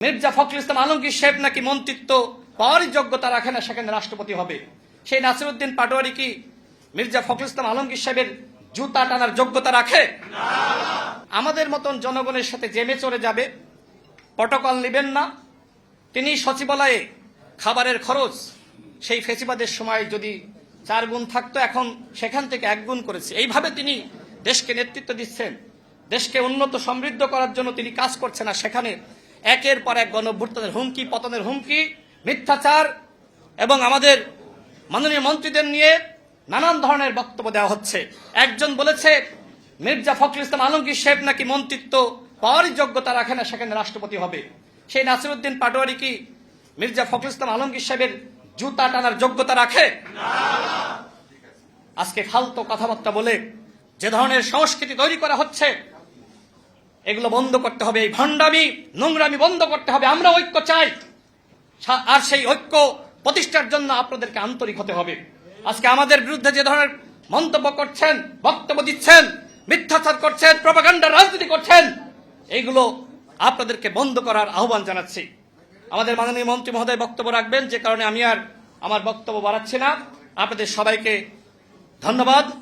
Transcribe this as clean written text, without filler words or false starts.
মির্জা ফখরুল ইসলাম আলমগীর সাহেব নাকি মন্ত্রিত্ব পাওয়ারই যোগ্যতা রাখে না, সেখানে রাষ্ট্রপতি হবে। সেই নাসিরউদ্দিন পাটোয়ারি কি মির্জা ফখরুল ইসলাম আলমগীর সাহেবের জুতা টানার যোগ্যতা রাখে? আমাদের মতন জনগণের সাথে জেমে চড়ে যাবে, প্রটোকল নেবেন না। তিনি সচিবালয়ে খাবারের খরচ সেই ফেসিবাদের সময় যদি 4 গুণ থাকতো, এখন সেখান থেকে 1 গুণ করেছে। এইভাবে তিনি দেশকে নেতৃত্ব দিচ্ছেন, দেশকে উন্নত সমৃদ্ধ করার জন্য তিনি কাজ করছেন। না, সেখানে একের পর এক গণঅভ্যুত্থানের হুমকি, পতনের হুমকি, মিথ্যাচার এবং আমাদের মাননীয় মন্ত্রীদের নিয়ে নানান ধরনের বক্তব্য দেওয়া হচ্ছে। একজন বলেছে মির্জা ফখরুল ইসলাম আলমগীর সাহেব নাকি মন্ত্রিত্ব পাওয়ারই যোগ্যতা রাখে না, সেখানে রাষ্ট্রপতি হবে। সেই নাসিরউদ্দিন পাটোয়ারি কি মির্জা ফখরুল ইসলাম আলমগীর সাহেবের জুতা টানার যোগ্যতা রাখে? আজকে ফালতু কথাবার্তা বলে যে ধরনের সংস্কৃতি তৈরি করা হচ্ছে, এগুলো বন্ধ করতে হবে। এই ভণ্ডামি, নোংরামি বন্ধ করতে হবে। আমরা ঐক্য চাই, আর সেই ঐক্য প্রতিষ্ঠার জন্য আপনাদেরকে আন্তরিক হতে হবে। আজকে আমাদের বিরুদ্ধে যে ধরনের মন্তব্য করছেন, বক্তব্য দিচ্ছেন, মিথ্যাচার করছেন, প্রপাগান্ডার রাজনীতি করছেন, এইগুলো আপনাদেরকে বন্ধ করার আহ্বান জানাচ্ছি। আমাদের মাননীয় মন্ত্রী মহোদয় বক্তব্য রাখবেন, যে কারণে আমি আর আমার বক্তব্য বাড়াচ্ছি না। আপনাদের সবাইকে ধন্যবাদ।